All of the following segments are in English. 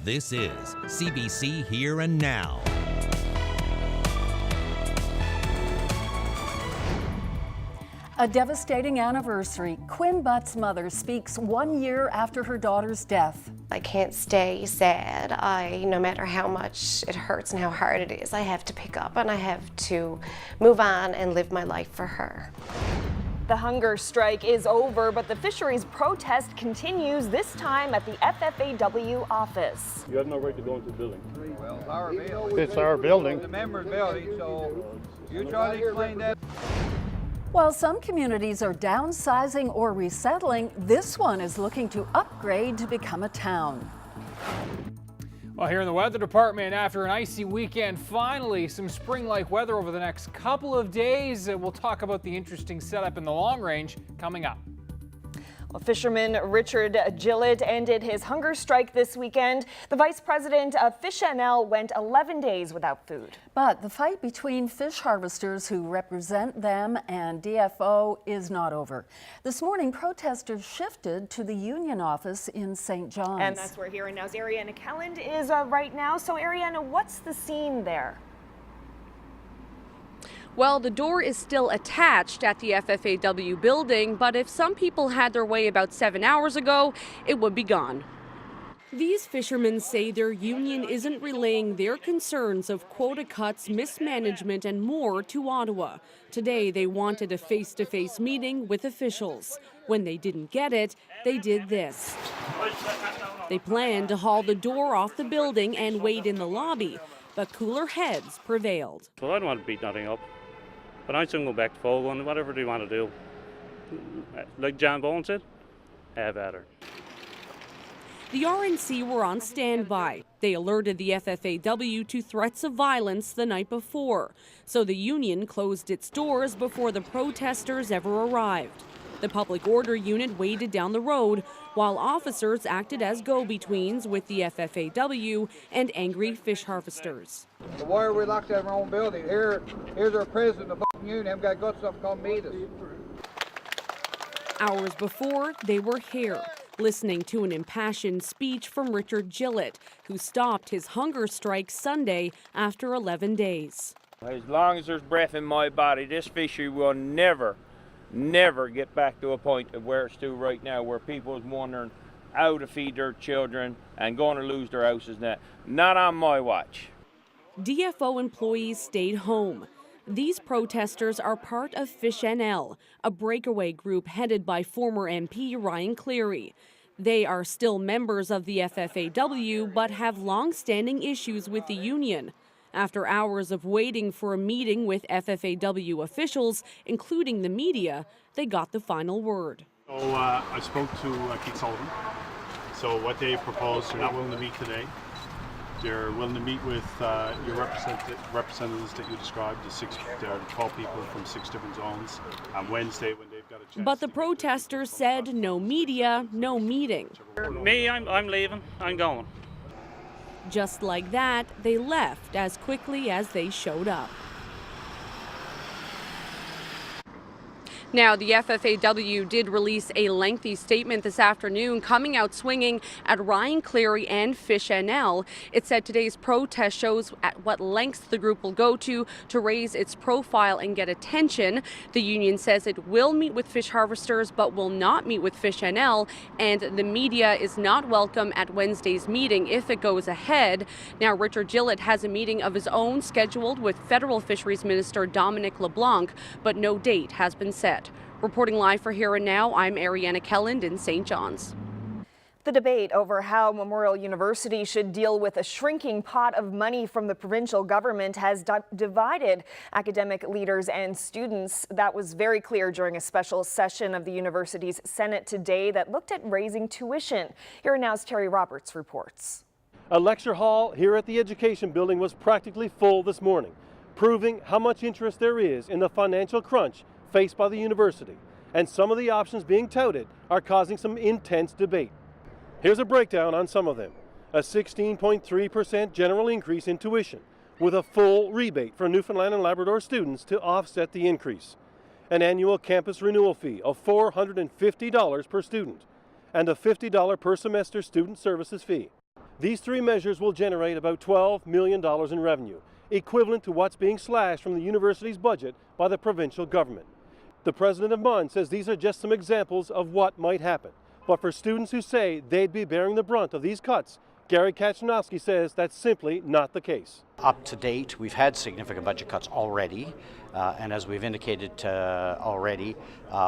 This is CBC Here and Now. A devastating anniversary. Quinn Butt's mother speaks 1 year after her daughter's death. I can't stay sad. No matter how much it hurts and how hard it is, I have to pick up and I have to move on and live my life for her. The hunger strike is over, but the fisheries protest continues, this time at the FFAW office. You have no right to go into the building. Well, it's our building. It's our building. It's the members' building, so you try to explain that. While some communities are downsizing or resettling, this one is looking to upgrade to become a town. Well, here in the weather department, after an icy weekend, finally some spring-like weather over the next couple of days. We'll talk about the interesting setup in the long range coming up. Well, fisherman Richard Gillett ended his hunger strike this weekend. The vice president of Fish NL went 11 days without food. But the fight between fish harvesters who represent them and DFO is not over. This morning, protesters shifted to the union office in St. John's. And that's where Here and Now's Ariana Kelland is right now. So Ariana, what's the scene there? Well, the door is still attached at the FFAW building, but if some people had their way about 7 hours ago, it would be gone. These fishermen say their union isn't relaying their concerns of quota cuts, mismanagement, and more to Ottawa. Today, they wanted a face-to-face meeting with officials. When they didn't get it, they did this. They planned to haul the door off the building and wait in the lobby, but cooler heads prevailed. Well, I don't want to beat nothing up, but I'm still going back to Fogo and whatever they want to do. Like John Bowen said, have at her. The RNC were on standby. They alerted the FFAW to threats of violence the night before, so the union closed its doors before the protesters ever arrived. The public order unit waited down the road while officers acted as go-betweens with the FFAW and angry fish harvesters. Why are we locked in our own building? Here's our president of the union. Haven't got guts enough to come meet us. Hours before, they were here, listening to an impassioned speech from Richard Gillett, who stopped his hunger strike Sunday after 11 days. As long as there's breath in my body, this fishery will never get back to a point of where it's to right now, where people is wondering how to feed their children and going to lose their houses. Not on my watch. DFO employees stayed home. These protesters are part of Fish NL, a breakaway group headed by former MP Ryan Cleary. They are still members of the FFAW but have long-standing issues with the union. After hours of waiting for a meeting with FFAW officials, including the media, they got the final word. So I spoke to Keith Sullivan. So what they proposed, they're not willing to meet today. They're willing to meet with your representatives that you described, the 12 people from 6 different zones on Wednesday when they've got a chance. But the protesters said no media, no meeting. Me, I'm leaving. I'm going. Just like that, they left as quickly as they showed up. Now, the FFAW did release a lengthy statement this afternoon coming out swinging at Ryan Cleary and Fish NL. It said today's protest shows at what lengths the group will go to raise its profile and get attention. The union says it will meet with fish harvesters but will not meet with Fish NL, and the media is not welcome at Wednesday's meeting if it goes ahead. Now, Richard Gillett has a meeting of his own scheduled with Federal Fisheries Minister Dominic LeBlanc, but no date has been set. Reporting live for Here and Now, I'm Ariana Kelland in St. John's. The debate over how Memorial University should deal with a shrinking pot of money from the provincial government has divided academic leaders and students. That was very clear during a special session of the university's Senate today that looked at raising tuition. Here and Now's Terry Roberts reports. A lecture hall here at the Education Building was practically full this morning, proving how much interest there is in the financial crunch faced by the university, and some of the options being touted are causing some intense debate. Here's a breakdown on some of them. A 16.3% general increase in tuition, with a full rebate for Newfoundland and Labrador students to offset the increase. An annual campus renewal fee of $450 per student, and a $50 per semester student services fee. These three measures will generate about $12 million in revenue, equivalent to what's being slashed from the university's budget by the provincial government. The president of MUN says these are just some examples of what might happen. But for students who say they'd be bearing the brunt of these cuts, Gary Kaczynowski says that's simply not the case. Up to date, we've had significant budget cuts already, and as we've indicated already,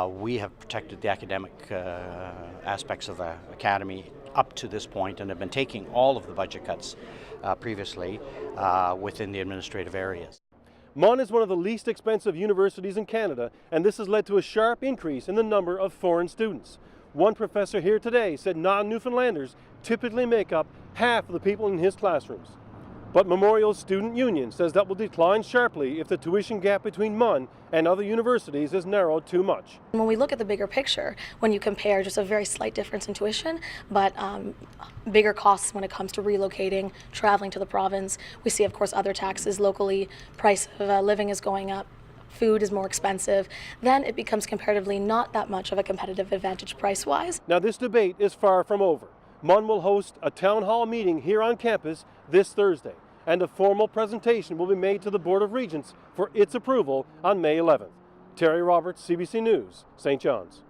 we have protected the academic aspects of the academy up to this point and have been taking all of the budget cuts previously within the administrative areas. MUN is one of the least expensive universities in Canada, and this has led to a sharp increase in the number of foreign students. One professor here today said non-Newfoundlanders typically make up half of the people in his classrooms. But Memorial's student union says that will decline sharply if the tuition gap between MUN and other universities is narrowed too much. When we look at the bigger picture, when you compare just a very slight difference in tuition, but bigger costs when it comes to relocating, traveling to the province, we see, of course, other taxes locally, price of living is going up, food is more expensive, then it becomes comparatively not that much of a competitive advantage price-wise. Now this debate is far from over. MUN will host a town hall meeting here on campus this Thursday, and a formal presentation will be made to the Board of Regents for its approval on May 11th. Terry Roberts, CBC News, St. John's.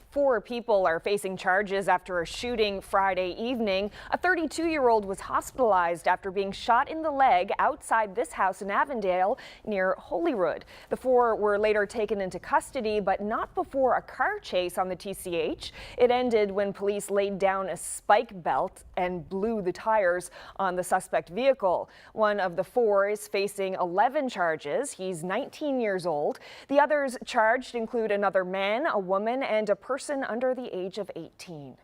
4 people are facing charges after a shooting Friday evening. A 32-year-old was hospitalized after being shot in the leg outside this house in Avondale near Holyrood. The 4 were later taken into custody, but not before a car chase on the TCH. It ended when police laid down a spike belt and blew the tires on the suspect vehicle. One of the 4 is facing 11 charges. He's 19 years old. The others charged include another man, a woman, and a person under the age of 18.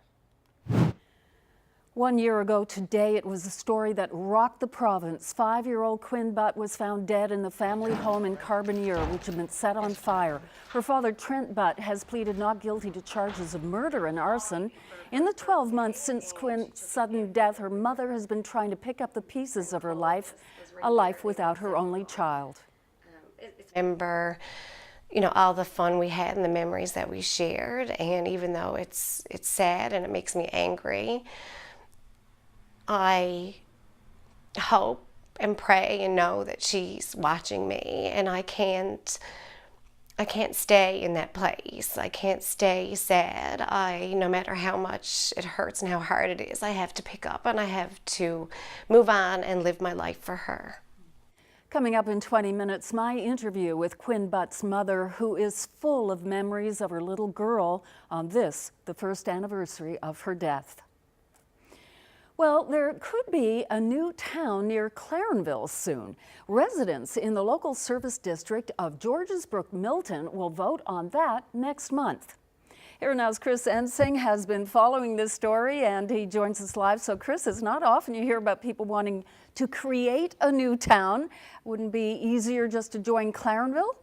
1 year ago today, it was a story that rocked the province. 5-year-old Quinn Butt was found dead in the family home in Carbonear, which had been set on fire. Her father, Trent Butt, has pleaded not guilty to charges of murder and arson. In the 12 months since Quinn's sudden death, her mother has been trying to pick up the pieces of her life, a life without her only child. Remember, you know, all the fun we had and the memories that we shared, and even though it's sad and it makes me angry, I hope and pray and know that she's watching me, and I can't stay in that place. I can't stay sad. No matter how much it hurts and how hard it is, I have to pick up and I have to move on and live my life for her. Coming up in 20 minutes, my interview with Quinn Butt's mother, who is full of memories of her little girl on this, the first anniversary of her death. Well, there could be a new town near Clarenville soon. Residents in the local service district of Georgesbrook Milton will vote on that next month. Here Now's Chris Ensing has been following this story, and he joins us live. So Chris, it's not often you hear about people wanting to create a new town. Wouldn't it be easier just to join Clarenville?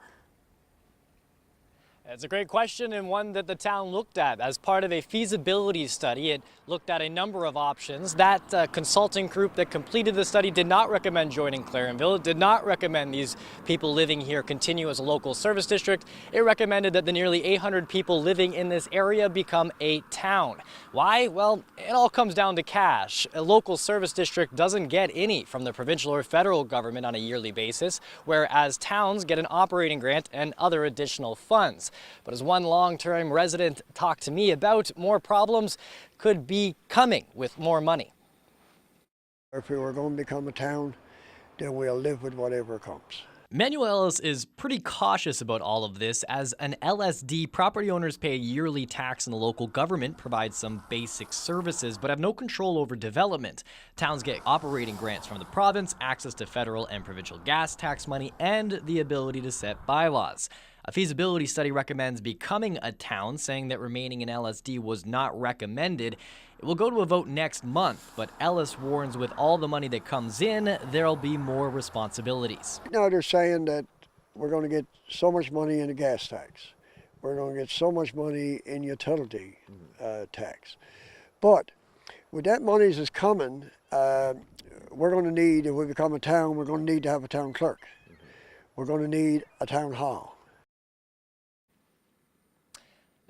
It's a great question, and one that the town looked at as part of a feasibility study. It looked at a number of options. That consulting group that completed the study did not recommend joining Clarenville. It did not recommend these people living here continue as a local service district. It recommended that the nearly 800 people living in this area become a town. Why? Well, it all comes down to cash. A local service district doesn't get any from the provincial or federal government on a yearly basis, whereas towns get an operating grant and other additional funds. But as one long-term resident talked to me about, more problems could be coming with more money. If we were going to become a town, then we'll live with whatever comes. Manuel Ellis is pretty cautious about all of this. As an LSD, property owners pay a yearly tax and the local government provides some basic services but have no control over development. Towns get operating grants from the province, access to federal and provincial gas tax money, and the ability to set bylaws. A feasibility study recommends becoming a town, saying that remaining in LSD was not recommended. It will go to a vote next month, but Ellis warns with all the money that comes in, there'll be more responsibilities. Now they're saying that we're going to get so much money in the gas tax. We're going to get so much money in utility tax. But with that money that's coming, we're going to need, if we become a town, we're going to need to have a town clerk. We're going to need a town hall.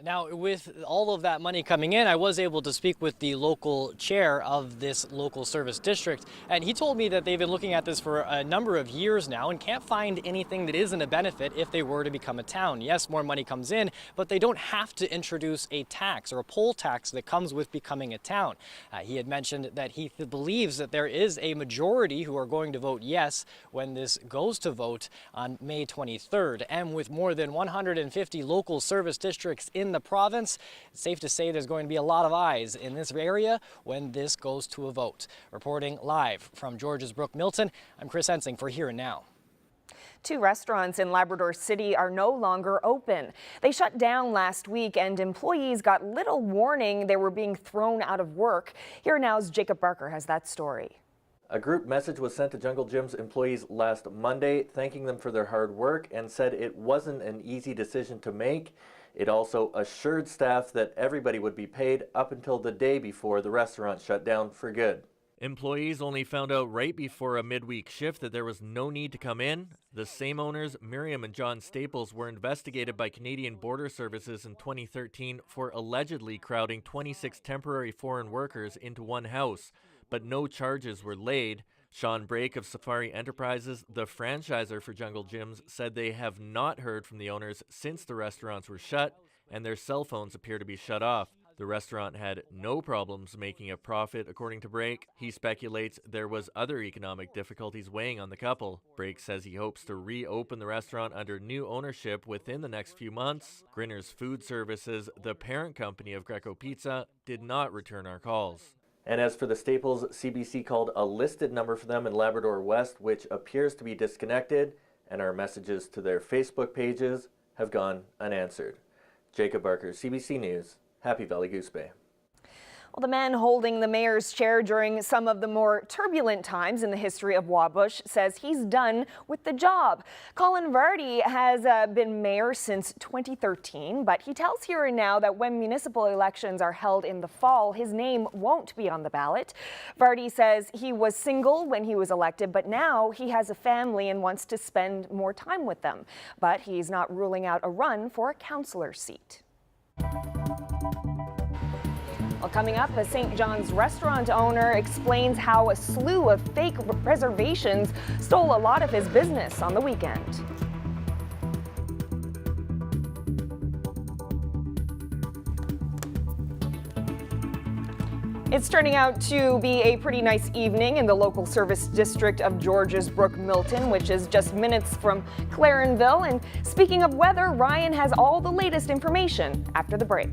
Now, with all of that money coming in, I was able to speak with the local chair of this local service district, and he told me that they've been looking at this for a number of years now and can't find anything that isn't a benefit if they were to become a town. Yes, more money comes in, but they don't have to introduce a tax or a poll tax that comes with becoming a town. He had mentioned that he believes that there is a majority who are going to vote yes when this goes to vote on May 23rd. And with more than 150 local service districts in the province, it's safe to say there's going to be a lot of eyes in this area when this goes to a vote. Reporting live from Georges Brook Milton, I'm Chris Hensing for Here and Now. 2 restaurants in Labrador City are no longer open. They shut down last week and employees got little warning they were being thrown out of work. Here Now's Jacob Barker has that story. A group message was sent to Jungle Gym's employees last Monday, thanking them for their hard work and said it wasn't an easy decision to make. It also assured staff that everybody would be paid up until the day before the restaurant shut down for good. Employees only found out right before a midweek shift that there was no need to come in. The same owners, Miriam and John Staples, were investigated by Canadian Border Services in 2013 for allegedly crowding 26 temporary foreign workers into one house, but no charges were laid. Sean Brake of Safari Enterprises, the franchisor for Jungle Gyms, said they have not heard from the owners since the restaurants were shut, and their cell phones appear to be shut off. The restaurant had no problems making a profit, according to Brake. He speculates there was other economic difficulties weighing on the couple. Brake says he hopes to reopen the restaurant under new ownership within the next few months. Grinner's Food Services, the parent company of Greco Pizza, did not return our calls. And as for the Staples, CBC called a listed number for them in Labrador West, which appears to be disconnected, and our messages to their Facebook pages have gone unanswered. Jacob Barker, CBC News, Happy Valley Goose Bay. Well, the man holding the mayor's chair during some of the more turbulent times in the history of Wabush says he's done with the job. Colin Vardy has been mayor since 2013, but he tells Here and Now that when municipal elections are held in the fall, his name won't be on the ballot. Vardy says he was single when he was elected, but now he has a family and wants to spend more time with them. But he's not ruling out a run for a councillor seat. Well, coming up, a St. John's restaurant owner explains how a slew of fake reservations stole a lot of his business on the weekend. It's turning out to be a pretty nice evening in the local service district of Georges Brook Milton, which is just minutes from Clarenville. And speaking of weather, Ryan has all the latest information after the break.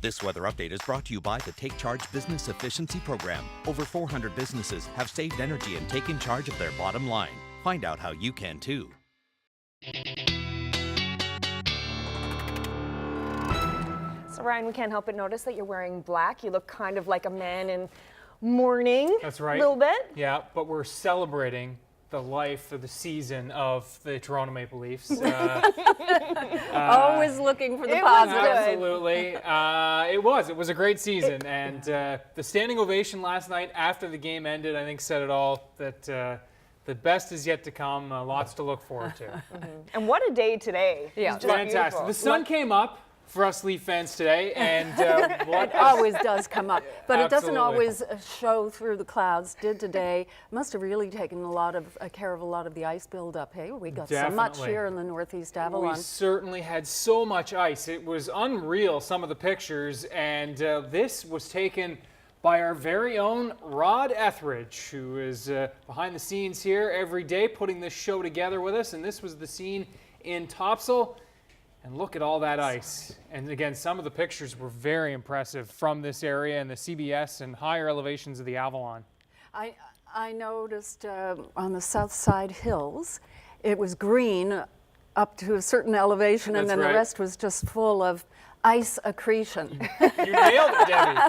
This weather update is brought to you by the Take Charge Business Efficiency Program. Over 400 businesses have saved energy and taken charge of their bottom line. Find out how you can too. So Ryan, we can't help but notice that you're wearing black. You look kind of like a man in mourning. That's right. A little bit. Yeah, but we're celebrating the life of the season of the Toronto Maple Leafs. Always looking for the positive. Absolutely. It was a great season. And the standing ovation last night after the game ended, I think, said it all, that the best is yet to come. Lots to look forward to. And what a day today. Yeah. It's just Fantastic. beautiful. The sun came up for us Leaf fans today, and It always does come up, but it doesn't Absolutely. always show through the clouds. Did today. Must have really taken a lot of care of a lot of the ice buildup. Hey, we got so much Definitely. here in the Northeast Avalon. We certainly had so much ice. It was unreal, some of the pictures, and this was taken by our very own Rod Etheridge, who is behind the scenes here every day putting this show together with us, and this was the scene in Topsail. And look at all that ice. And again, some of the pictures were very impressive from this area and the CBS and higher elevations of the Avalon. I noticed on the south side hills, it was green up to a certain elevation, and That's then right. the rest was just full of ice accretion. You nailed it, Debbie.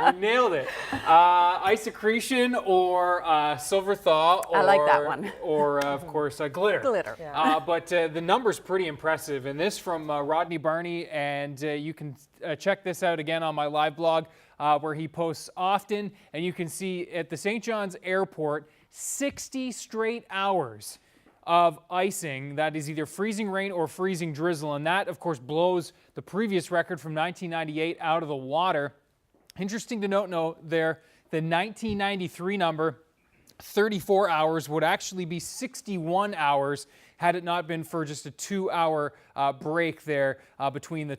You nailed it. Ice accretion or silver thaw. Or, I like that one. Or, of course, glitter. Glitter. But the number's pretty impressive. And this from Rodney Barney, and you can check this out again on my live blog where he posts often. And you can see at the St. John's Airport, 60 straight hours of icing. That is either freezing rain or freezing drizzle, and that of course blows the previous record from 1998 out of the water. Interesting to note there, the 1993 number, 34 hours, would actually be 61 hours had it not been for just a 2-hour break there between the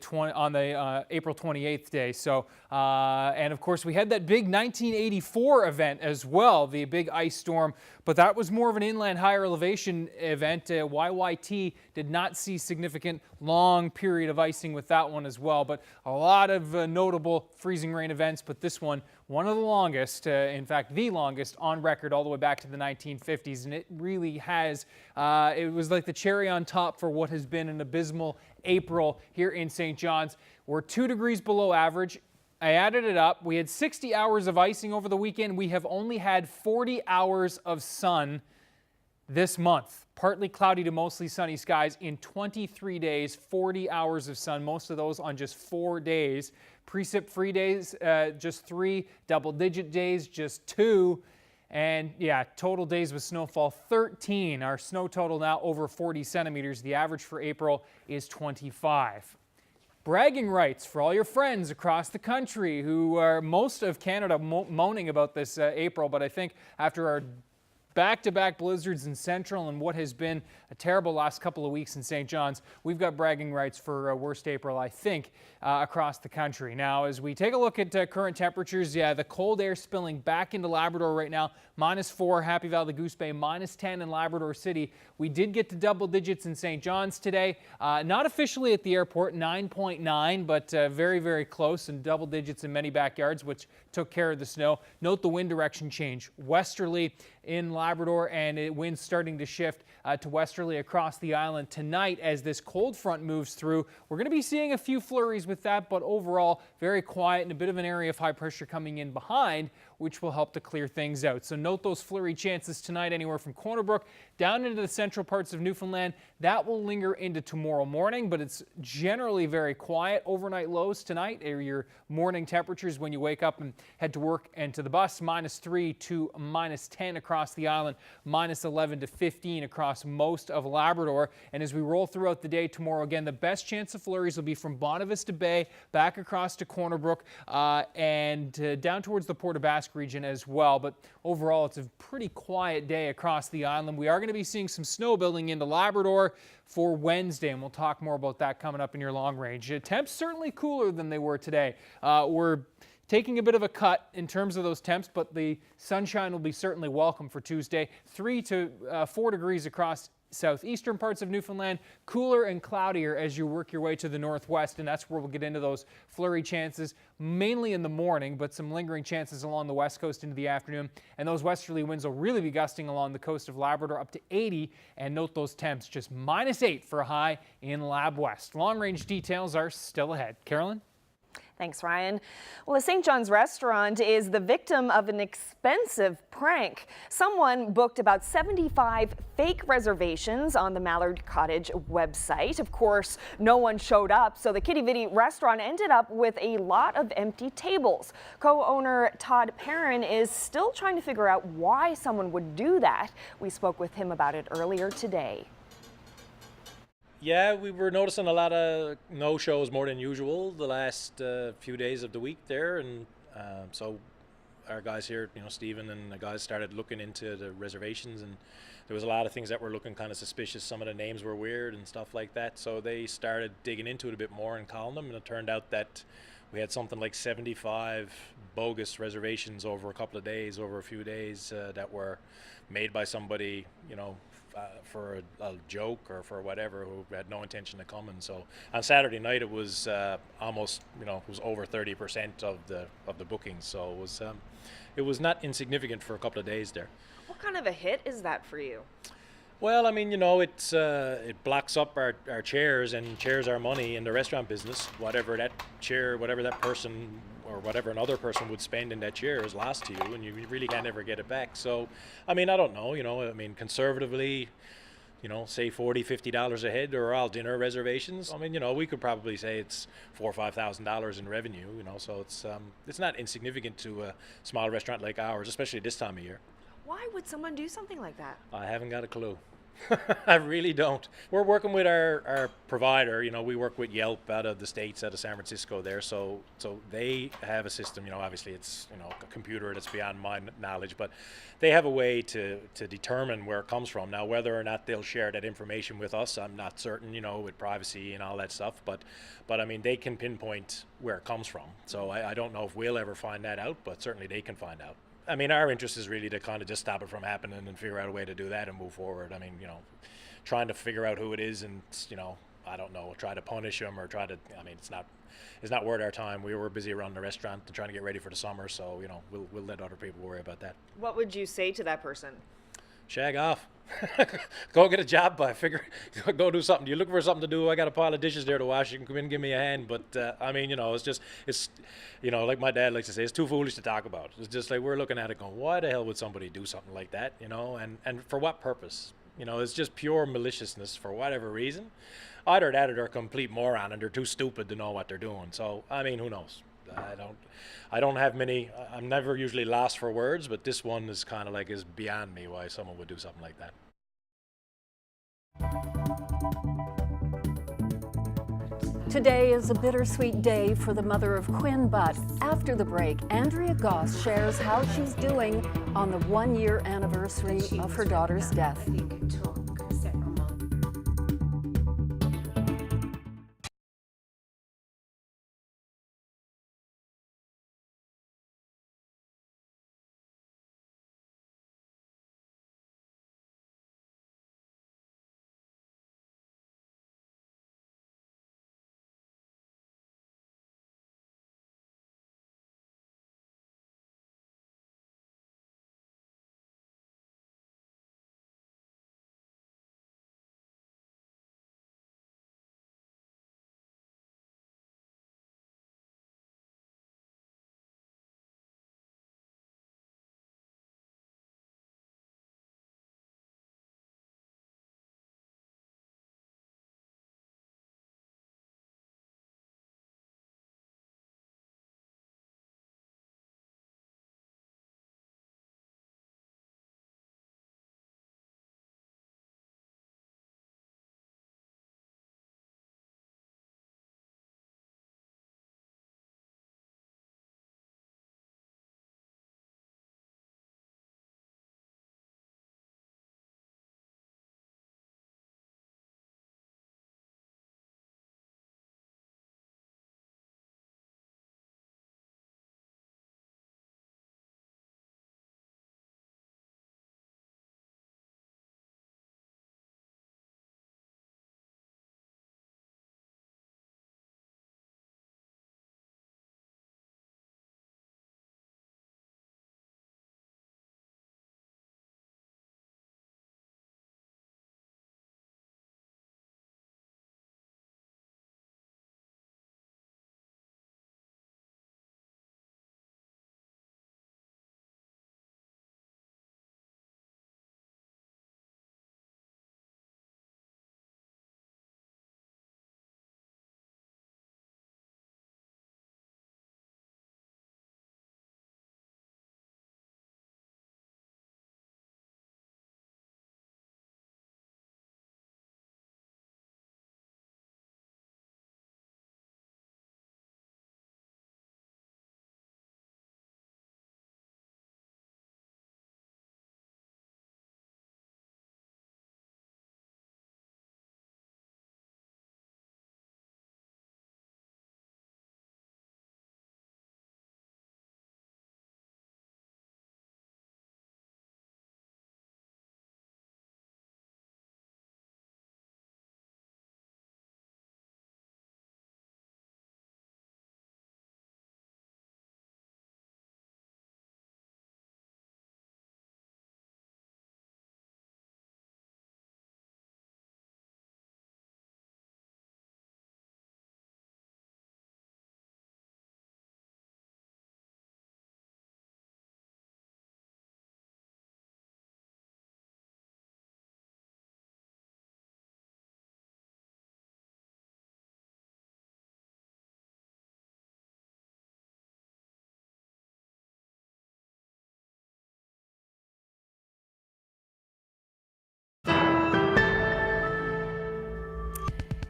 April 28th day. So, and of course we had that big 1984 event as well, the big ice storm, but that was more of an inland higher elevation event. YYT did not see significant long period of icing with that one as well, but a lot of notable freezing rain events, but this one of the longest, in fact, the longest on record all the way back to the 1950s. And it really has, it was like the cherry on top for what has been an abysmal April here in St. John's. We're 2 degrees below average. I added it up. We had 60 hours of icing over the weekend. We have only had 40 hours of sun this month. Partly cloudy to mostly sunny skies in 23 days, 40 hours of sun, most of those on just 4 days. Precip-free days, just 3. Double-digit days, just 2. And yeah, total days with snowfall, 13. Our snow total now over 40 centimeters. The average for April is 25. Bragging rights for all your friends across the country who are most of Canada moaning about this April, but I think after our back-to-back blizzards in Central and what has been a terrible last couple of weeks in St. John's, we've got bragging rights for worst April, I think, across the country. Now, as we take a look at current temperatures, yeah, the cold air spilling back into Labrador right now, -4 Happy Valley Goose Bay, -10 in Labrador City. We did get to double digits in St. John's today. Not officially at the airport, 9.9, but very, very close, and double digits in many backyards, which took care of the snow. Note the wind direction change. Westerly in Labrador, and winds starting to shift to westerly across the island tonight as this cold front moves through. We're going to be seeing a few flurries with that, but overall very quiet and a bit of an area of high pressure coming in behind, which will help to clear things out. So note those flurry chances tonight anywhere from Corner Brook down into the central parts of Newfoundland. That will linger into tomorrow morning, but it's generally very quiet. Overnight lows tonight are your morning temperatures when you wake up and head to work and to the bus, -3 to -10 across the island, -11 to 15 across most of Labrador. And as we roll throughout the day tomorrow, again, the best chance of flurries will be from Bonavista Bay back across to Corner Brook and down towards the Port aux Basques region as well. But overall, it's a pretty quiet day across the island. We are going to be seeing some snow building into Labrador for Wednesday, and we'll talk more about that coming up in your long range. Temps certainly cooler than they were today. We're taking a bit of a cut in terms of those temps, but the sunshine will be certainly welcome for Tuesday. 3 to 4 degrees across southeastern parts of Newfoundland, cooler and cloudier as you work your way to the northwest, and that's where we'll get into those flurry chances, mainly in the morning, but some lingering chances along the west coast into the afternoon. And those westerly winds will really be gusting along the coast of Labrador up to 80, and note those temps just -8 for a high in Lab West. Long-range details are still ahead. Carolyn? Thanks, Ryan. Well, a St. John's restaurant is the victim of an expensive prank. Someone booked about 75 fake reservations on the Mallard Cottage website. Of course, no one showed up, so the Kitty Vitty restaurant ended up with a lot of empty tables. Co-owner Todd Perrin is still trying to figure out why someone would do that. We spoke with him about it earlier today. Yeah, we were noticing a lot of no-shows more than usual the last few days of the week there, and so our guys here, Stephen and the guys started looking into the reservations, and there was a lot of things that were looking kind of suspicious. Some of the names were weird and stuff like that, so they started digging into it a bit more and calling them, and it turned out that we had something like 75 bogus reservations over a couple of days, over a few days, that were made by somebody, for a joke or for whatever, who had no intention of coming. So on Saturday night it was almost, it was over 30% of the bookings. So it was not insignificant for a couple of days there. What kind of a hit is that for you? Well, I mean, it blocks up our chairs, and chairs are money in the restaurant business. Whatever that chair, whatever that person or whatever another person would spend in that chair is lost to you, and you really can't ever get it back. So, I mean, I don't know, conservatively, say $40, $50 a head or all dinner reservations. I mean, we could probably say it's $4,000 or $5,000 in revenue, so it's not insignificant to a small restaurant like ours, especially this time of year. Why would someone do something like that? I haven't got a clue. I really don't. We're working with our provider. We work with Yelp out of the States, out of San Francisco there. So they have a system, obviously it's, a computer that's beyond my knowledge, but they have a way to determine where it comes from. Now, whether or not they'll share that information with us, I'm not certain, with privacy and all that stuff, but I mean, they can pinpoint where it comes from. So I don't know if we'll ever find that out, but certainly they can find out. I mean, our interest is really to kind of just stop it from happening and figure out a way to do that and move forward. I mean, trying to figure out who it is and, I don't know, try to punish them or it's not worth our time. We were busy around the restaurant and trying to get ready for the summer, so, we'll let other people worry about that. What would you say to that person? Shag off. Go get a job, go do something. You're looking for something to do. I got a pile of dishes there to wash. You can come in and give me a hand. But I mean, it's like my dad likes to say, it's too foolish to talk about. It's just like we're looking at it going, why the hell would somebody do something like that? And for what purpose? It's just pure maliciousness for whatever reason. Either that or they're a complete moron and they're too stupid to know what they're doing. So I mean, who knows? I don't have many. I'm never usually lost for words, but this one is kind of is beyond me why someone would do something like that. Today is a bittersweet day for the mother of Quinn Butt. After the break, Andrea Goss shares how she's doing on the 1-year anniversary of her daughter's death.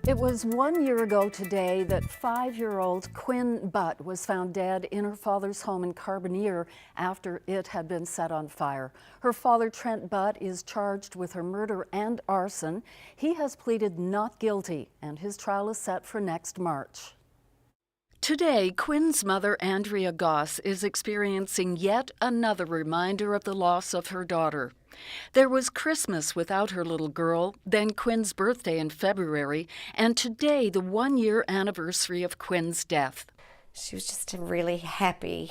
It was 1 year ago today that 5-year-old Quinn Butt was found dead in her father's home in Carbonear after it had been set on fire. Her father, Trent Butt, is charged with her murder and arson. He has pleaded not guilty, and his trial is set for next March. Today, Quinn's mother, Andrea Goss, is experiencing yet another reminder of the loss of her daughter. There was Christmas without her little girl, then Quinn's birthday in February, and today the 1-year anniversary of Quinn's death. She was just a really happy,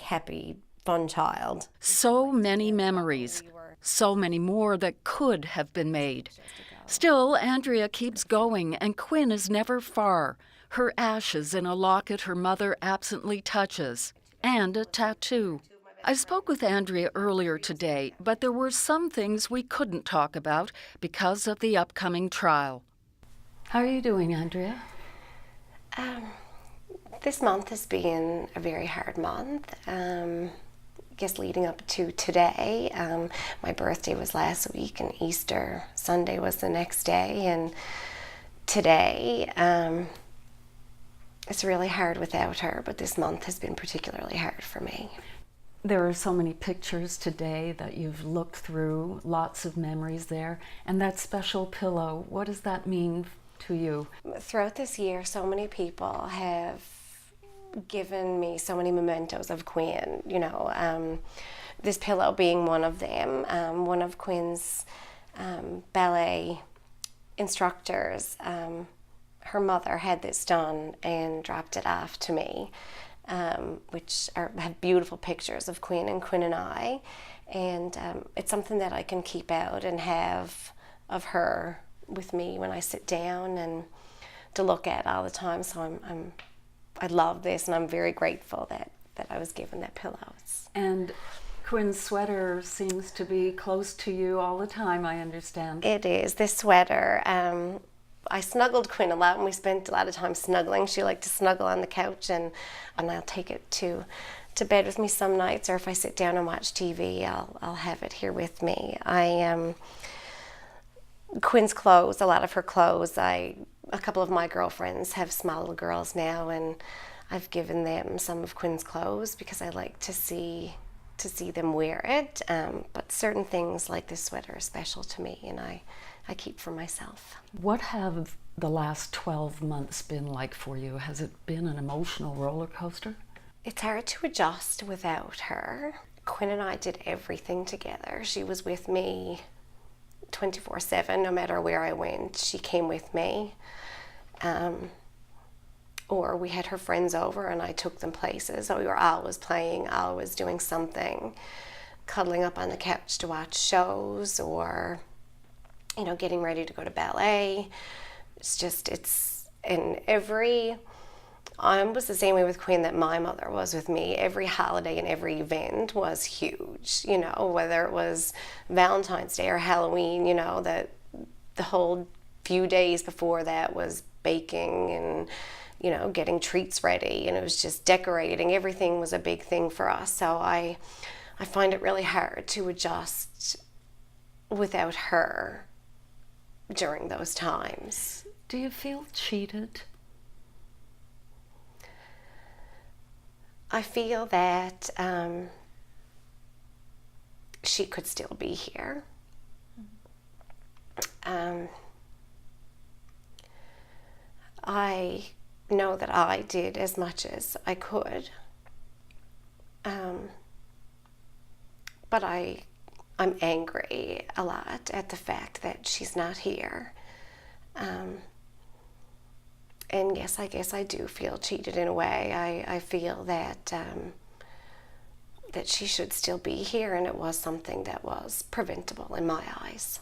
fun child. So many memories, so many more that could have been made. Still, Andrea keeps going, and Quinn is never far. Her ashes in a locket her mother absently touches, and a tattoo. I spoke with Andrea earlier today, but there were some things we couldn't talk about because of the upcoming trial. How are you doing, Andrea? This month has been a very hard month. I guess leading up to today, my birthday was last week and Easter Sunday was the next day, and today it's really hard without her, but this month has been particularly hard for me. There are so many pictures today that you've looked through, lots of memories there, and that special pillow, what does that mean to you? Throughout this year, so many people have given me so many mementos of Quinn, this pillow being one of them. One of Quinn's ballet instructors, her mother had this done and dropped it off to me, which have beautiful pictures of Quinn and I, and it's something that I can keep out and have of her with me when I sit down and to look at all the time. So I love this, and I'm very grateful that I was given that pillow. And Quinn's sweater seems to be close to you all the time, I understand. It is. This sweater, I snuggled Quinn a lot, and we spent a lot of time snuggling. She liked to snuggle on the couch, and I'll take it to bed with me some nights, or if I sit down and watch TV, I'll have it here with me. Quinn's clothes, a lot of her clothes, a couple of my girlfriends have small little girls now, and I've given them some of Quinn's clothes because I like to see them wear it. But certain things like this sweater are special to me, and I keep for myself. What have the last 12 months been like for you? Has it been an emotional roller coaster? It's hard to adjust without her. Quinn and I did everything together. She was with me 24/7, no matter where I went. She came with me. Or we had her friends over and I took them places. So we were always playing, always doing something, cuddling up on the couch to watch shows, or getting ready to go to ballet. I was the same way with Quinn that my mother was with me. Every holiday and every event was huge, whether it was Valentine's Day or Halloween, the whole few days before that was baking and, getting treats ready, and it was just decorating. Everything was a big thing for us. So I find it really hard to adjust without her during those times. Do you feel cheated? I feel that she could still be here. I know that I did as much as I could, but I'm angry a lot at the fact that she's not here. And yes, I guess I do feel cheated in a way. I feel that that she should still be here, and it was something that was preventable in my eyes.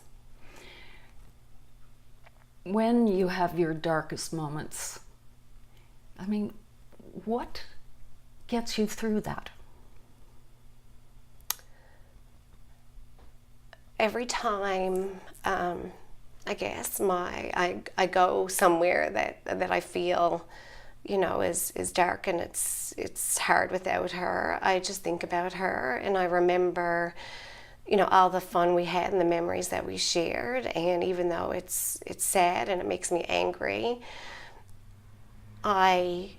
When you have your darkest moments, what gets you through that? Every time, I guess I go somewhere that I feel, is dark and it's hard without her. I just think about her, and I remember, you know, all the fun we had and the memories that we shared. And even though it's sad and it makes me angry, I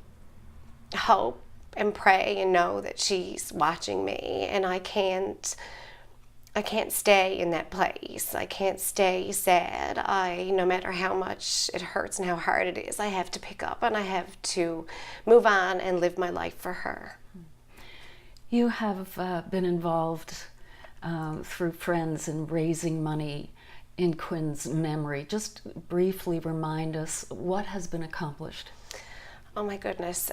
hope and pray and know that she's watching me, and I can't stay in that place. I can't stay sad. No matter how much it hurts and how hard it is, I have to pick up and I have to move on and live my life for her. You have been involved through friends in raising money in Quinn's memory. Just briefly remind us what has been accomplished. Oh my goodness.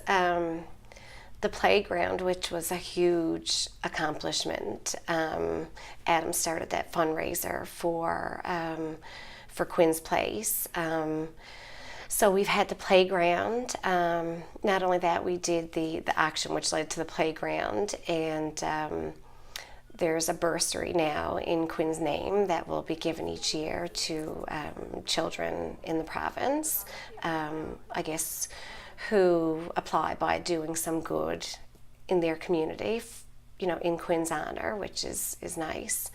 The playground, which was a huge accomplishment. Adam started that fundraiser for Quinn's Place. So we've had the playground. Not only that, we did the auction, which led to the playground, and there's a bursary now in Quinn's name that will be given each year to children in the province, I guess, who apply by doing some good in their community, you know, in Quinn's honor, which is nice.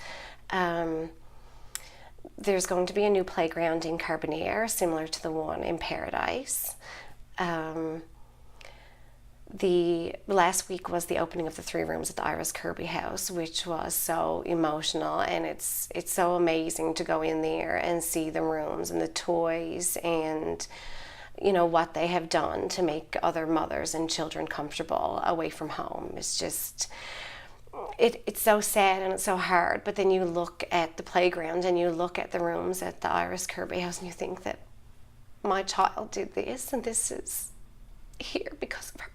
There's going to be a new playground in Carbonear, similar to the one in Paradise. The last week was the opening of the 3 rooms at the Iris Kirby House, which was so emotional, and it's so amazing to go in there and see the rooms and the toys and, you know, what they have done to make other mothers and children comfortable away from home. It's just, it's so sad and it's so hard, but then you look at the playground and you look at the rooms at the Iris Kirby House and you think that my child did this and this is here because of her.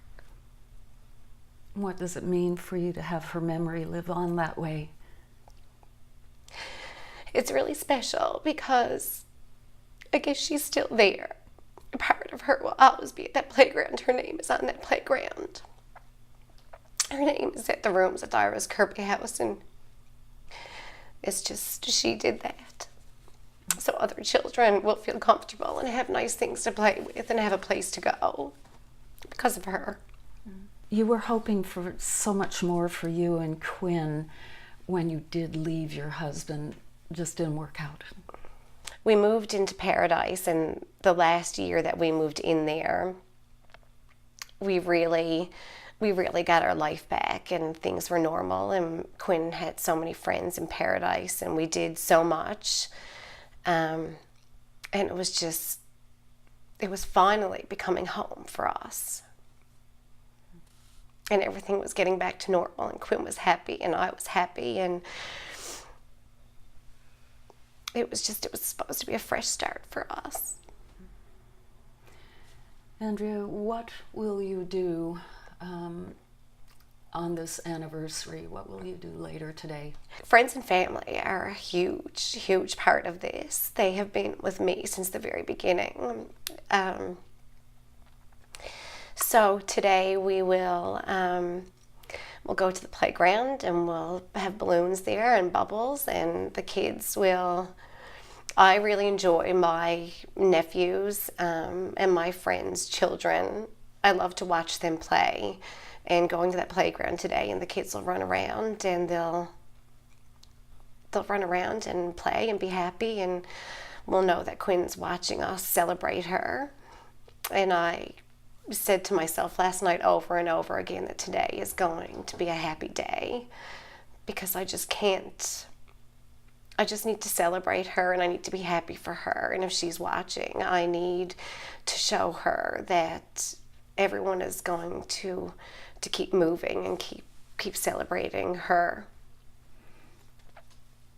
What does it mean for you to have her memory live on that way? It's really special because I guess she's still there. A part of her will always be at that playground. Her name is on that playground. Her name is at the rooms at the Iris Kirby House, and it's just, she did that. So other children will feel comfortable and have nice things to play with and have a place to go because of her. You were hoping for so much more for you and Quinn when you did leave your husband. Just didn't work out. We moved into Paradise, and the last year that we moved in there, we really got our life back and things were normal, and Quinn had so many friends in Paradise and we did so much. And it was finally becoming home for us. And everything was getting back to normal, and Quinn was happy and I was happy, and it was supposed to be a fresh start for us. Andrea, what will you do on this anniversary? What will you do later today? Friends and family are a huge, huge part of this. They have been with me since the very beginning. So today we will we'll go to the playground and we'll have balloons there and bubbles, and the kids will. I really enjoy my nephews and my friends' children. I love to watch them play, and going to that playground today, and the kids will run around and they'll run around and play and be happy, and we'll know that Quinn's watching us celebrate her. And I said to myself last night over and over again that today is going to be a happy day, because I just need to celebrate her, and I need to be happy for her. And if she's watching, I need to show her that everyone is going to keep moving and keep celebrating her.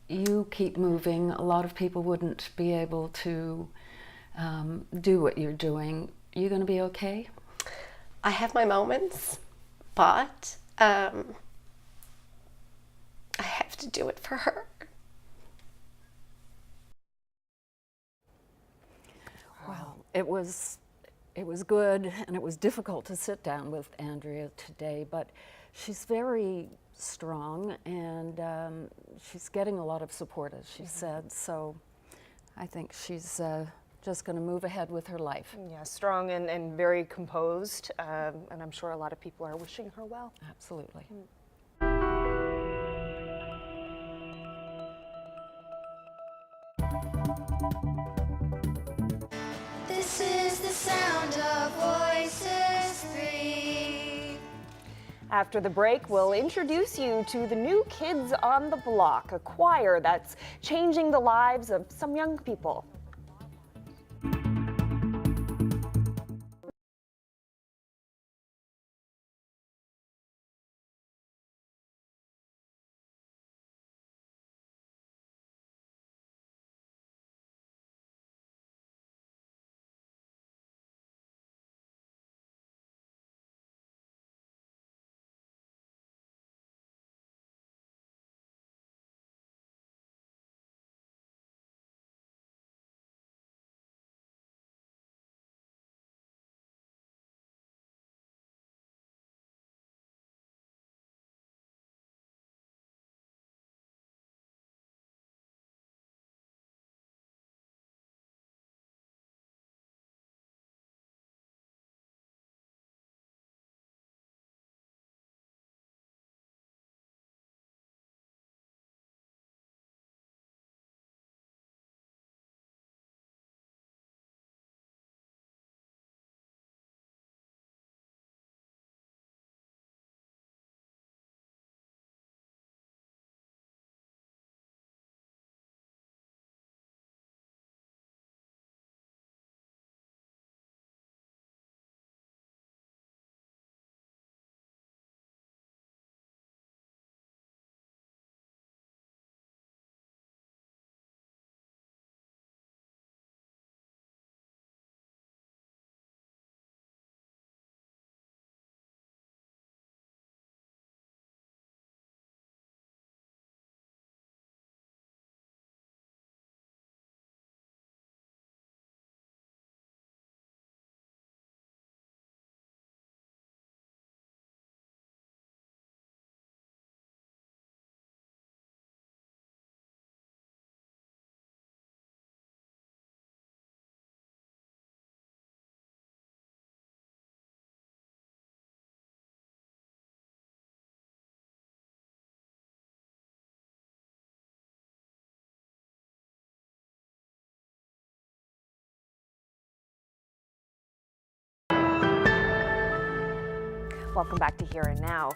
You keep moving. A lot of people wouldn't be able to do what you're doing. Are you going to be okay? I have my moments, but I have to do it for her. Well, it was good, and it was difficult to sit down with Andrea today, but she's very strong, and she's getting a lot of support, as she said, so I think she's just going to move ahead with her life. Yeah, strong and very composed, and I'm sure a lot of people are wishing her well. Absolutely. This is the sound of Voices 3. After the break, we'll introduce you to the new Kids on the Block, a choir that's changing the lives of some young people. Welcome back to Here and Now.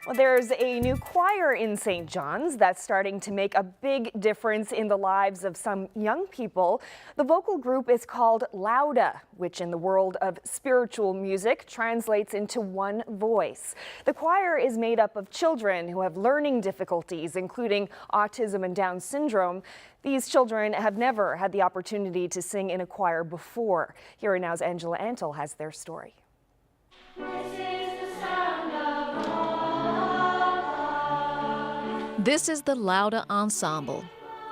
Well, there's a new choir in St. John's that's starting to make a big difference in the lives of some young people. The vocal group is called Lauda, which in the world of spiritual music translates into one voice. The choir is made up of children who have learning difficulties, including autism and Down syndrome. These children have never had the opportunity to sing in a choir before. Here and Now's Angela Antle has their story. This is the Lauda Ensemble.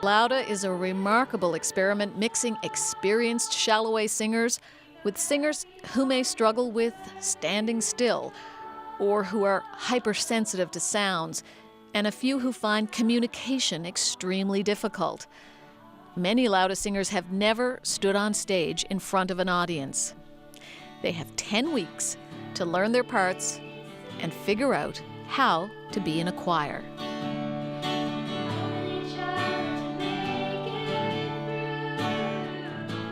Lauda is a remarkable experiment mixing experienced Shalloway singers with singers who may struggle with standing still or who are hypersensitive to sounds, and a few who find communication extremely difficult. Many Lauda singers have never stood on stage in front of an audience. They have 10 weeks to learn their parts and figure out how to be in a choir.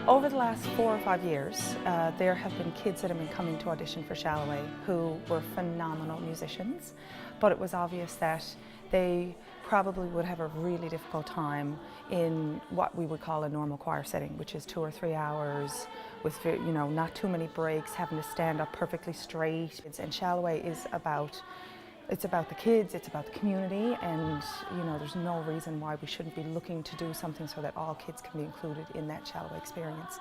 Over the last 4 or 5 years, there have been kids that have been coming to audition for Shalloway who were phenomenal musicians, but it was obvious that they probably would have a really difficult time in what we would call a normal choir setting, which is 2 or 3 hours with, not too many breaks, having to stand up perfectly straight. And Shalloway is it's about the kids, it's about the community, and there's no reason why we shouldn't be looking to do something so that all kids can be included in that Shalloway experience.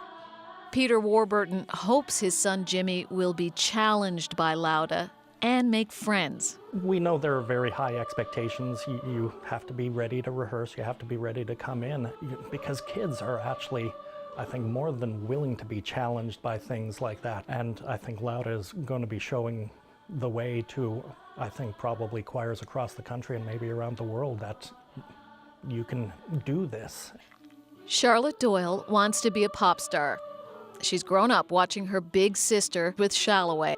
Peter Warburton hopes his son Jimmy will be challenged by Lauda and make friends. We know there are very high expectations. You have to be ready to rehearse, you have to be ready to come in, because kids are actually, I think, more than willing to be challenged by things like that. And I think Lauda is going to be showing the way to, I think, probably choirs across the country and maybe around the world that you can do this. Charlotte Doyle wants to be a pop star. She's grown up watching her big sister with Shalloway.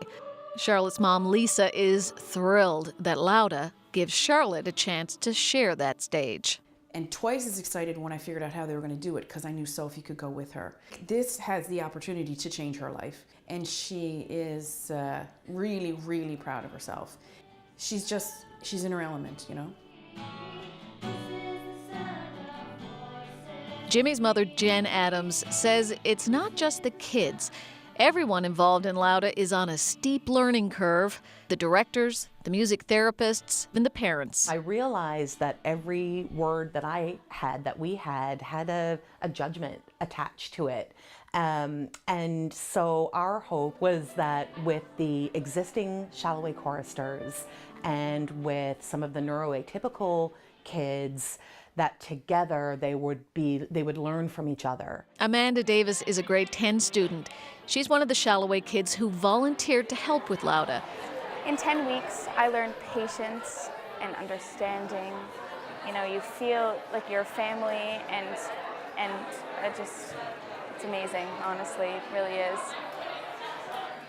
Charlotte's mom, Lisa, is thrilled that Lauda gives Charlotte a chance to share that stage. and twice as excited when I figured out how they were going to do it, because I knew Sophie could go with her. This has the opportunity to change her life, and she is really, really proud of herself. She's in her element, you know. Jimmy's mother, Jen Adams, says it's not just the kids. Everyone involved in Lauda is on a steep learning curve. The directors, the music therapists, and the parents. I realized that every word that we had a judgment attached to it. And so our hope was that with the existing Shalloway choristers and with some of the neuroatypical kids, that together they would learn from each other. Amanda Davis is a grade 10 student. She's one of the Shalloway kids who volunteered to help with Lauda. In 10 weeks, I learned patience and understanding. You know, you feel like you're a family, and it's amazing, honestly, it really is.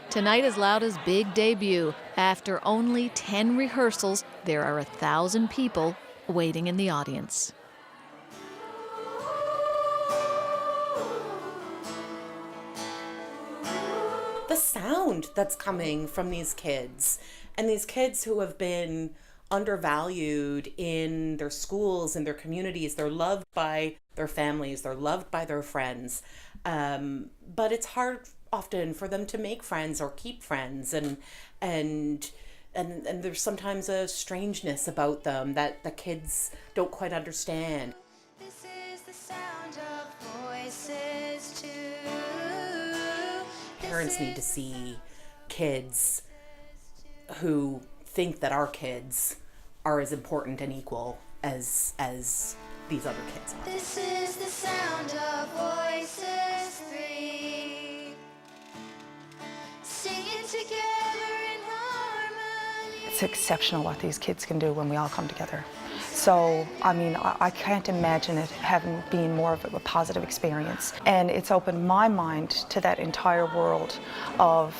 Tonight is Lauda's big debut. After only 10 rehearsals, there are 1,000 people waiting in the audience. The sound that's coming from these kids, and these kids who have been undervalued in their schools and their communities. They're loved by their families, they're loved by their friends, but it's hard often for them to make friends or keep friends, and there's sometimes a strangeness about them that the kids don't quite understand. This is the sound of voices too. Parents need to see kids who think that our kids are as important and equal as these other kids are. This is the sound of voices three. Singing together in harmony. It's exceptional what these kids can do when we all come together. So, I mean, I can't imagine it having been more of a positive experience. And it's opened my mind to that entire world of,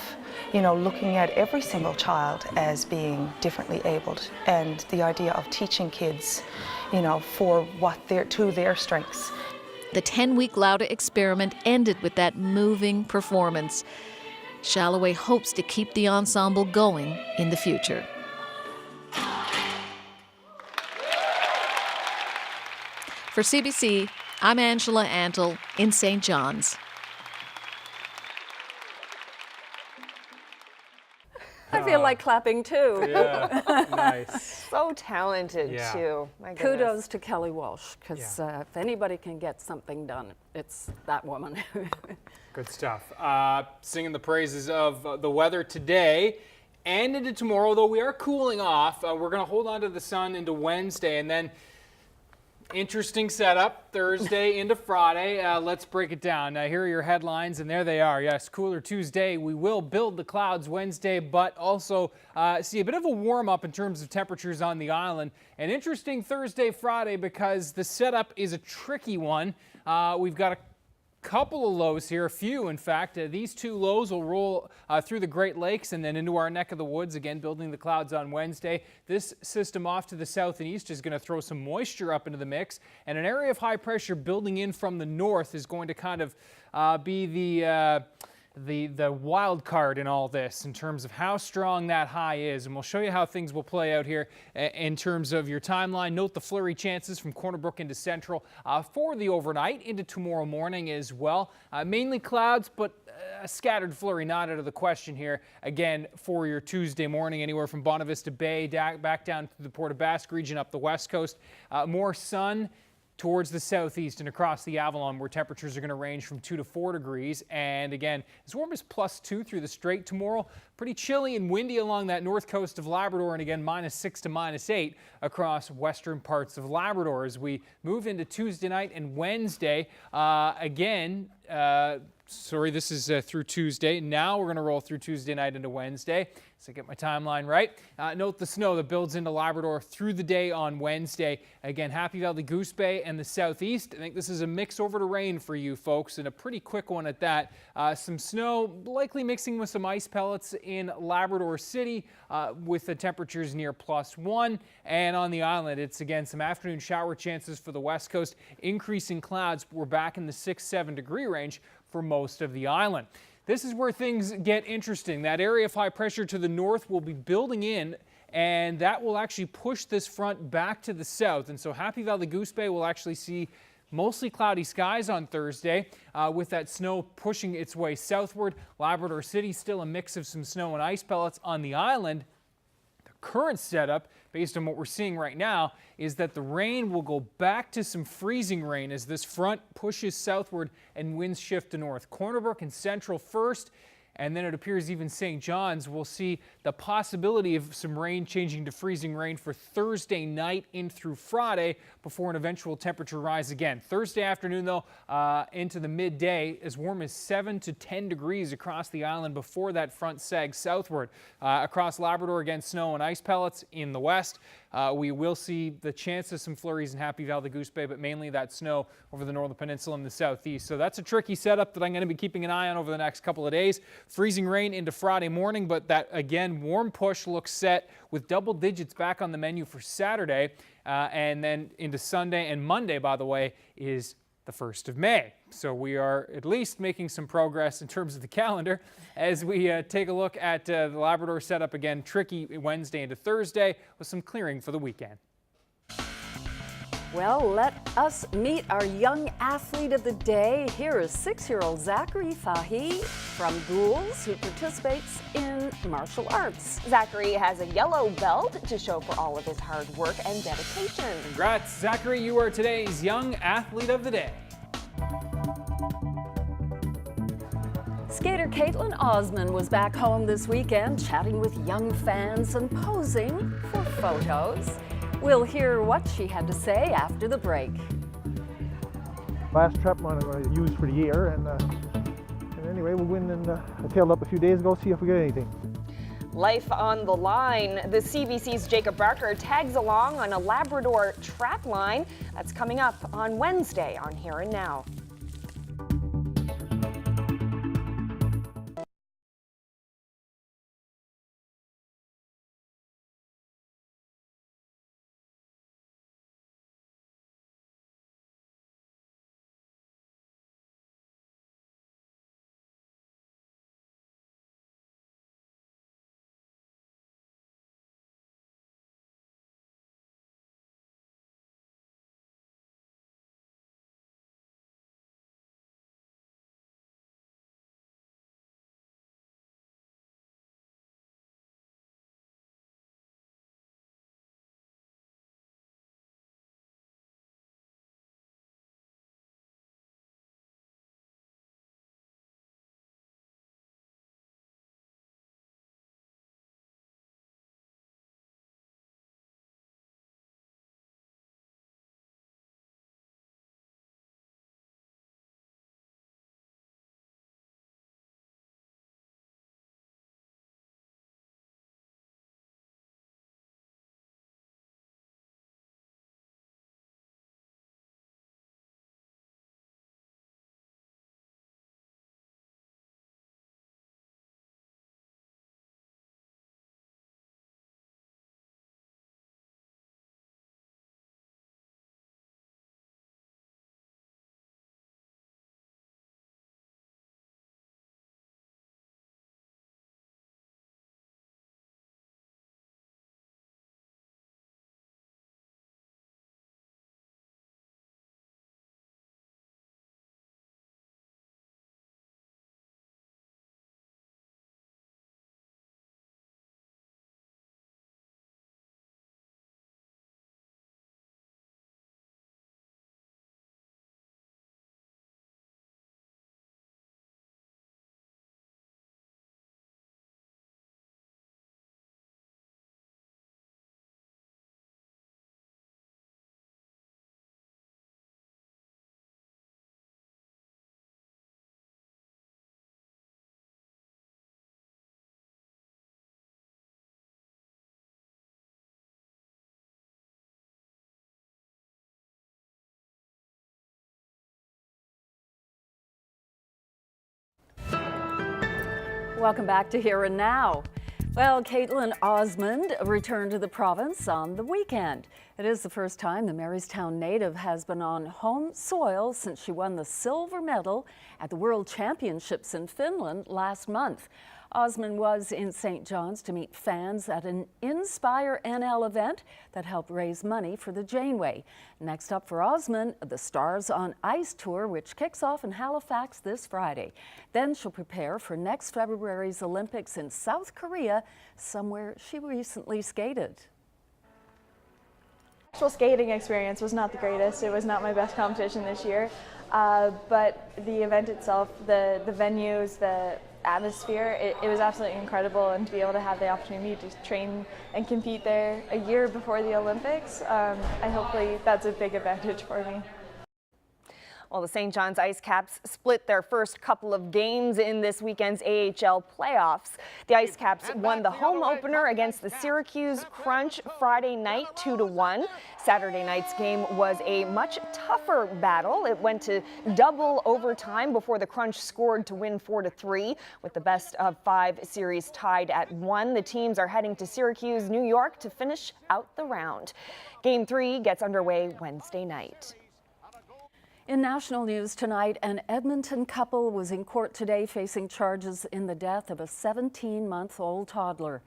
you know, looking at every single child as being differently abled, and the idea of teaching kids, you know, for to their strengths. The 10-week Lauda experiment ended with that moving performance. Shalloway hopes to keep the ensemble going in the future. For CBC, I'm Angela Antle in St. John's. I feel like clapping too. Yeah, nice. So talented Yeah. too. My goodness. Kudos to Kelly Walsh, because if anybody can get something done, it's that woman. Good stuff. Singing the praises of the weather today and into tomorrow, though we are cooling off. We're going to hold on to the sun into Wednesday, and then interesting setup Thursday into Friday. Let's break it down. Here are your headlines, and there they are. Yes, cooler Tuesday. We will build the clouds Wednesday, but also see a bit of a warm up in terms of temperatures on the island. An interesting Thursday, Friday, because the setup is a tricky one. We've got a couple of lows here, a few in fact. These two lows will roll through the Great Lakes and then into our neck of the woods, again building the clouds on Wednesday. This system off to the south and east is going to throw some moisture up into the mix, and an area of high pressure building in from the north is going to kind of be the wild card in all this in terms of how strong that high is, and we'll show you how things will play out here in terms of your timeline. Note the flurry chances from Corner Brook into Central for the overnight into tomorrow morning as well. Mainly clouds, but a scattered flurry not out of the question here. Again, for your Tuesday morning, anywhere from Bonavista Bay back down to the Port of Basque region up the west coast. More sun towards the southeast and across the Avalon, where temperatures are going to range from 2 to 4 degrees. And again, as warm as +2 through the Strait tomorrow. Pretty chilly and windy along that north coast of Labrador, and again, -6 to -8 across western parts of Labrador as we move into Tuesday night and Wednesday. Sorry, this is through Tuesday. Now we're going to roll through Tuesday night into Wednesday. So I get my timeline right. Note the snow that builds into Labrador through the day on Wednesday. Again, Happy Valley, Goose Bay, and the southeast. I think this is a mix over to rain for you folks, and a pretty quick one at that. Some snow likely mixing with some ice pellets in Labrador City with the temperatures near +1. And on the island, it's again some afternoon shower chances for the west coast. Increasing clouds. We're back in the 6-7 degree range for most of the island. This is where things get interesting. That area of high pressure to the north will be building in, and that will actually push this front back to the south. And so Happy Valley Goose Bay will actually see mostly cloudy skies on Thursday with that snow pushing its way southward. Labrador City still a mix of some snow and ice pellets. On the island, the current setup, based on what we're seeing right now, is that the rain will go back to some freezing rain as this front pushes southward and winds shift to north. Corner Brook and Central first, and then it appears even St. John's will see the possibility of some rain changing to freezing rain for Thursday night in through Friday before an eventual temperature rise again. Thursday afternoon, though, into the midday, as warm as 7 to 10 degrees across the island before that front sags southward. Across Labrador, again, snow and ice pellets in the west. We will see the chance of some flurries in Happy Valley Goose Bay, but mainly that snow over the northern peninsula and the southeast. So that's a tricky setup that I'm going to be keeping an eye on over the next couple of days. Freezing rain into Friday morning, but that, again, warm push looks set with double digits back on the menu for Saturday. And then into Sunday and Monday, by the way, is the 1st of May. So we are at least making some progress in terms of the calendar as we take a look at the Labrador setup. Again, tricky Wednesday into Thursday with some clearing for the weekend. Well, let us meet our young athlete of the day. Here is 6-year-old Zachary Fahy from Goulds, who participates in martial arts. Zachary has a yellow belt to show for all of his hard work and dedication. Congrats, Zachary. You are today's young athlete of the day. Skater Caitlin Osman was back home this weekend, chatting with young fans and posing for photos. We'll hear what she had to say after the break. Last trap run I'm going to use for the year, and anyway, we'll win. And I tailed up a few days ago, see if we get anything. Life on the line. The CBC's Jacob Barker tags along on a Labrador trap line. That's coming up on Wednesday on Here and Now. Welcome back to Here and Now. Well, Caitlin Osmond returned to the province on the weekend. It is the first time the Marystown native has been on home soil since she won the silver medal at the World Championships in Finland last month. Osmond was in St. John's to meet fans at an Inspire NL event that helped raise money for the Janeway. Next up for Osmond, the Stars on Ice tour, which kicks off in Halifax this Friday. Then she'll prepare for next February's Olympics in South Korea, somewhere she recently skated. Actual skating experience was not the greatest. It was not my best competition this year, but the event itself, the venues, the atmosphere, it was absolutely incredible, and to be able to have the opportunity to train and compete there a year before the Olympics, hopefully that's a big advantage for me. Well, the St. John's Ice Caps split their first couple of games in this weekend's AHL playoffs. The Ice Caps won the home opener against the Syracuse Crunch Friday night 2-1. Saturday night's game was a much tougher battle. It went to double overtime before the Crunch scored to win 4-3, with the best of 5 series tied at 1. The teams are heading to Syracuse, New York to finish out the round. Game 3 gets underway Wednesday night. In national news tonight, an Edmonton couple was in court today facing charges in the death of a 17-month-old toddler.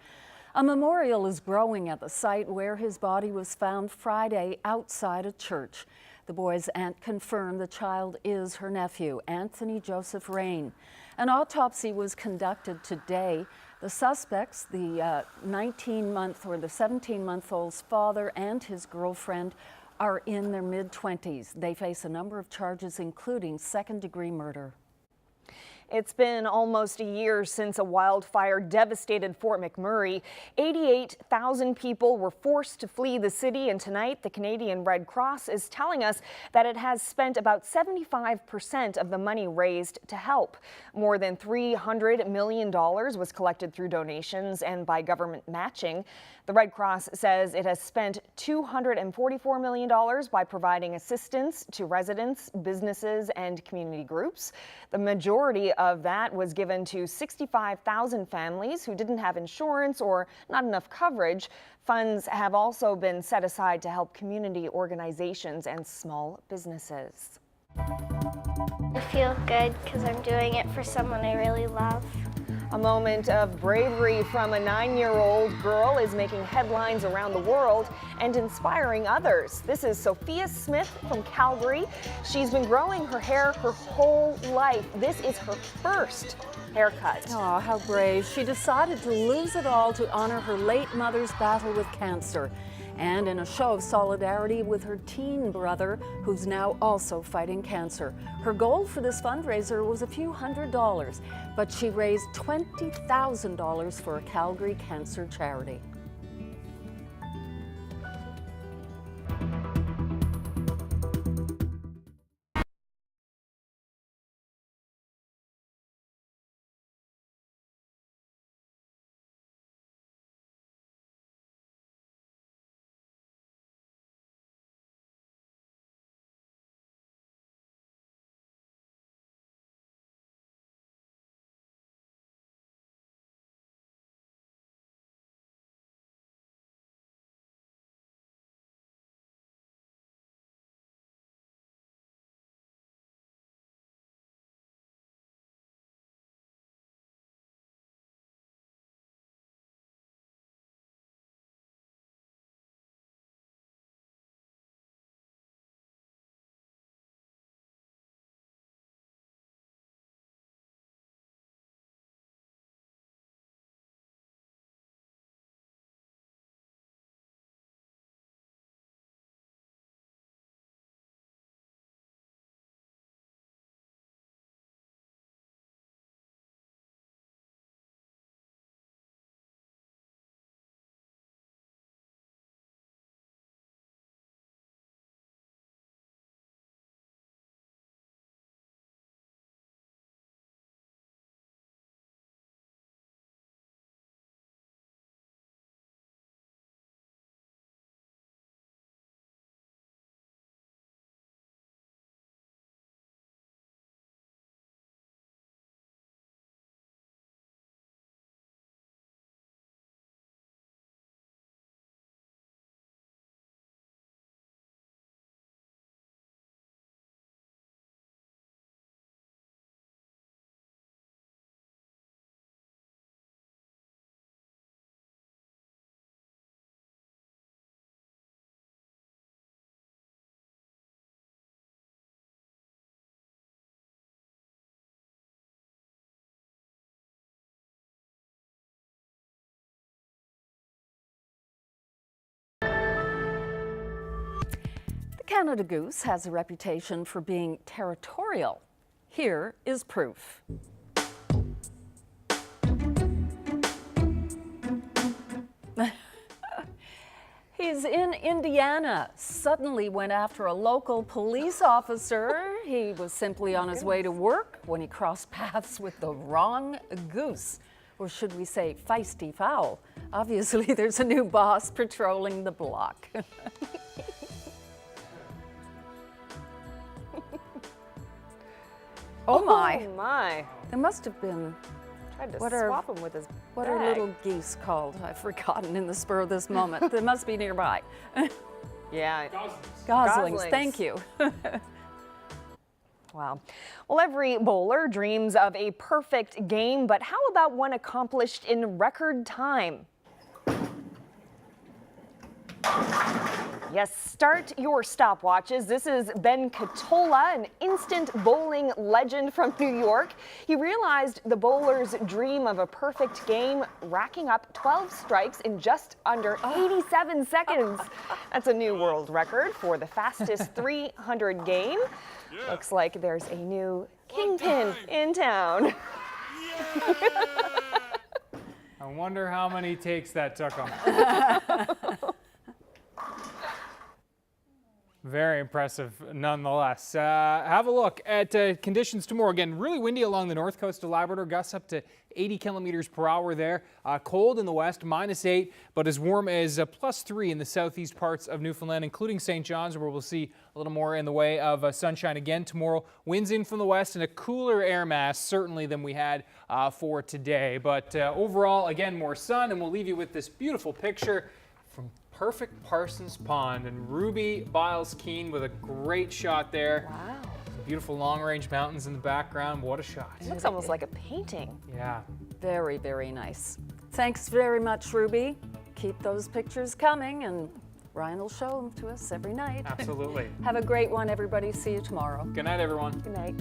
A memorial is growing at the site where his body was found Friday outside a church. The boy's aunt confirmed the child is her nephew, Anthony Joseph Rain. An autopsy was conducted today. The suspects, the 17-month-old's father and his girlfriend, are in their mid-20s. They face a number of charges, including second-degree murder. It's been almost a year since a wildfire devastated Fort McMurray. 88,000 people were forced to flee the city, and tonight the Canadian Red Cross is telling us that it has spent about 75% of the money raised to help. More than $300 million was collected through donations and by government matching. The Red Cross says it has spent $244 million by providing assistance to residents, businesses, and community groups. The majority of that was given to 65,000 families who didn't have insurance or not enough coverage. Funds have also been set aside to help community organizations and small businesses. I feel good because I'm doing it for someone I really love. A moment of bravery from a 9-year-old girl is making headlines around the world and inspiring others. This is Sophia Smith from Calgary. She's been growing her hair her whole life. This is her first haircut. Oh, how brave. She decided to lose it all to honor her late mother's battle with cancer, and in a show of solidarity with her teen brother, who's now also fighting cancer. Her goal for this fundraiser was a few $100s, but she raised $20,000 for a Calgary cancer charity. Canada Goose has a reputation for being territorial. Here is proof. He's in Indiana. Suddenly went after a local police officer. He was simply on his way to work when he crossed paths with the wrong goose. Or should we say feisty fowl? Obviously, there's a new boss patrolling the block. Oh my. Oh my. There must have been. Tried to What swap him with his What bag. are little geese called? I've forgotten in the spur of this moment. They must be nearby. Yeah. Goslings, thank you. Wow. Well, every bowler dreams of a perfect game, but how about one accomplished in record time? Yes, start your stopwatches. This is Ben Catola, an instant bowling legend from New York. He realized the bowler's dream of a perfect game, racking up 12 strikes in just under 87 seconds. That's a new world record for the fastest 300 game. Looks like there's a new kingpin in town. I wonder how many takes that took him. Very impressive nonetheless. Have a look at conditions tomorrow. Again, really windy along the north coast of Labrador, gusts up to 80 kilometers per hour there. Cold in the west, -8, but as warm as +3 in the southeast parts of Newfoundland, including St. John's, where we'll see a little more in the way of sunshine again tomorrow. Winds in from the west and a cooler air mass, certainly, than we had for today. But overall, again, more sun, and we'll leave you with this beautiful picture from Perfect Parsons Pond, and Ruby Biles Keene with a great shot there. Wow. Beautiful long-range mountains in the background. What a shot. It looks almost like a painting. Yeah. Very, very nice. Thanks very much, Ruby. Keep those pictures coming, and Ryan will show them to us every night. Absolutely. Have a great one, everybody. See you tomorrow. Good night, everyone. Good night.